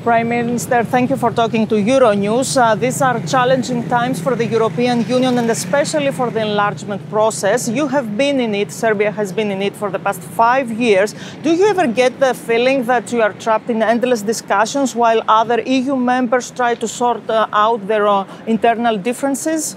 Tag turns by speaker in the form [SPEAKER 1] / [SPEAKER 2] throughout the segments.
[SPEAKER 1] Prime Minister, thank you for talking to Euronews. These are challenging times for the European Union and especially for the enlargement process. You have been in it, Serbia has been in it for the past 5 years. Do you ever get the feeling that you are trapped in endless discussions while other EU members try to sort out their internal differences?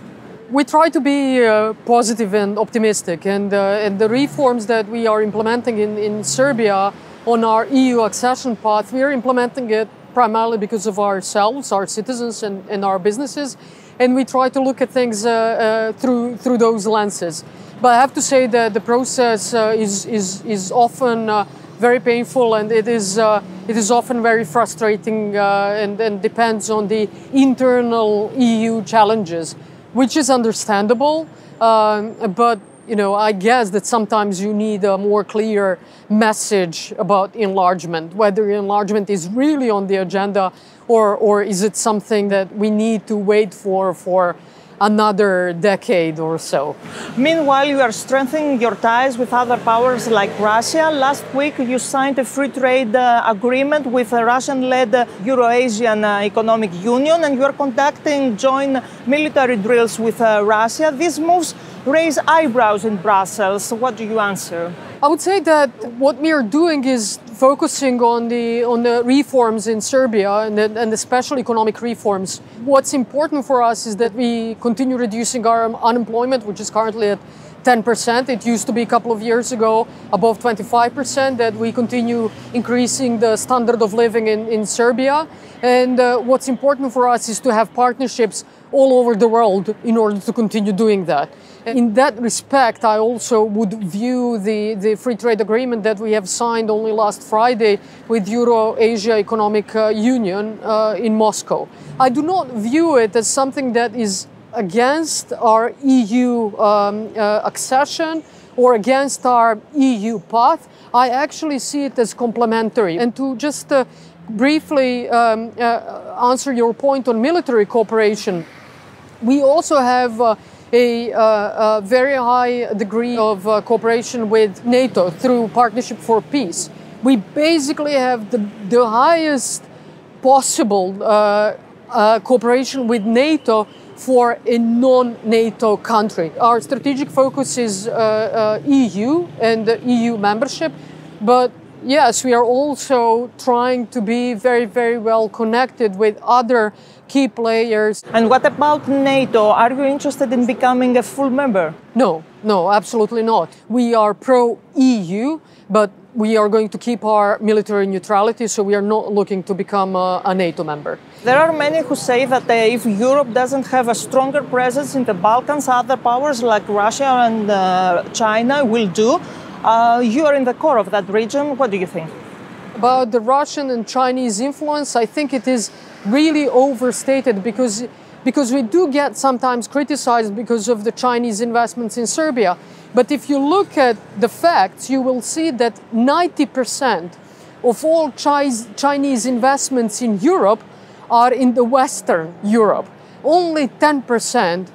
[SPEAKER 2] We try to be positive and optimistic, and the reforms that we are implementing in Serbia on our EU accession path, we are implementing it primarily because of ourselves, our citizens and our businesses, and we try to look at things through those lenses. But I have to say that the process is often very painful, and it is often very frustrating and depends on the internal EU challenges, which is understandable, but I guess that sometimes you need a more clear message about enlargement, whether enlargement is really on the agenda or is it something that we need to wait for another decade or so.
[SPEAKER 1] Meanwhile, you are strengthening your ties with other powers like Russia. Last week, you signed a free trade agreement with a Russian-led Eurasian Economic Union, and you are conducting joint military drills with Russia. These moves raise eyebrows in Brussels. What do you answer?
[SPEAKER 2] I would say that what we are doing is focusing on the reforms in Serbia and the special economic reforms. What's important for us is that we continue reducing our unemployment, which is currently at 10%. It used to be a couple of years ago above 25%, that we continue increasing the standard of living in Serbia. And what's important for us is to have partnerships all over the world in order to continue doing that. In that respect, I also would view the free trade agreement that we have signed only last Friday with Eurasia Economic Union in Moscow. I do not view it as something that is against our EU accession or against our EU path. I actually see it as complementary. And to just briefly answer your point on military cooperation, we also have a very high degree of cooperation with NATO through Partnership for Peace. We basically have the highest possible cooperation with NATO for a non-NATO country. Our strategic focus is EU and EU membership, but yes, we are also trying to be very, very well connected with other key players.
[SPEAKER 1] And what about NATO? Are you interested in becoming a full member?
[SPEAKER 2] No, absolutely not. We are pro-EU, but we are going to keep our military neutrality, so we are not looking to become a NATO member.
[SPEAKER 1] There are many who say that if Europe doesn't have a stronger presence in the Balkans, other powers like Russia and China will do. You are in the core of that region. What do you think?
[SPEAKER 2] About the Russian and Chinese influence, I think it is really overstated because we do get sometimes criticized because of the Chinese investments in Serbia. But if you look at the facts, you will see that 90% of all Chinese investments in Europe are in the Western Europe. Only 10%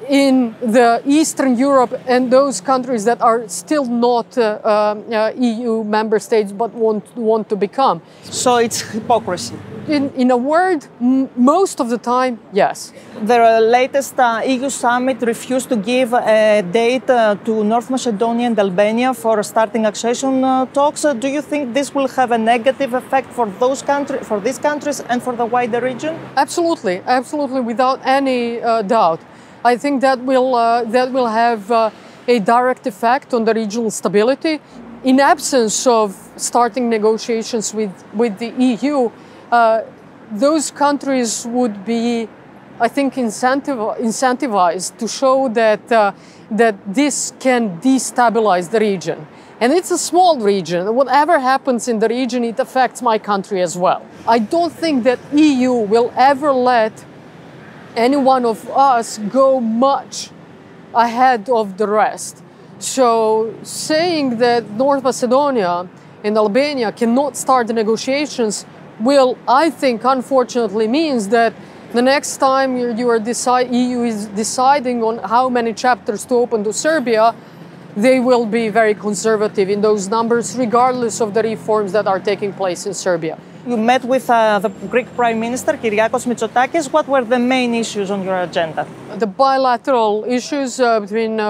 [SPEAKER 2] in the Eastern Europe and those countries that are still not EU member states but want to become.
[SPEAKER 1] So it's hypocrisy.
[SPEAKER 2] In a word, most of the time, yes.
[SPEAKER 1] The latest EU summit refused to give a date to North Macedonia and Albania for starting accession talks. Do you think this will have a negative effect for these countries and for the wider region?
[SPEAKER 2] Absolutely, without any doubt. I think that will have a direct effect on the regional stability. In absence of starting negotiations with the EU, those countries would be, I think, incentivized to show that this can destabilize the region. And it's a small region. Whatever happens in the region, it affects my country as well. I don't think that EU will ever let any one of us go much ahead of the rest. So saying that North Macedonia and Albania cannot start the negotiations will, I think, unfortunately means that the next time EU is deciding on how many chapters to open to Serbia, they will be very conservative in those numbers, regardless of the reforms that are taking place in Serbia.
[SPEAKER 1] You met with the Greek Prime Minister, Kyriakos Mitsotakis. What were the main issues on your agenda?
[SPEAKER 2] The bilateral issues between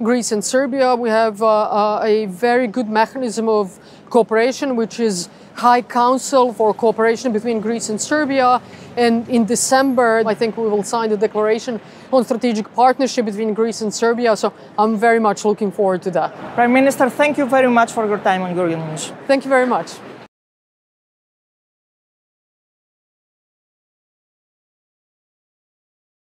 [SPEAKER 2] Greece and Serbia. We have a very good mechanism of cooperation, which is High Council for Cooperation between Greece and Serbia. And in December, I think we will sign the declaration on strategic partnership between Greece and Serbia. So I'm very much looking forward to that.
[SPEAKER 1] Prime Minister, thank you very much for your time on Euronews.
[SPEAKER 2] Thank you very much.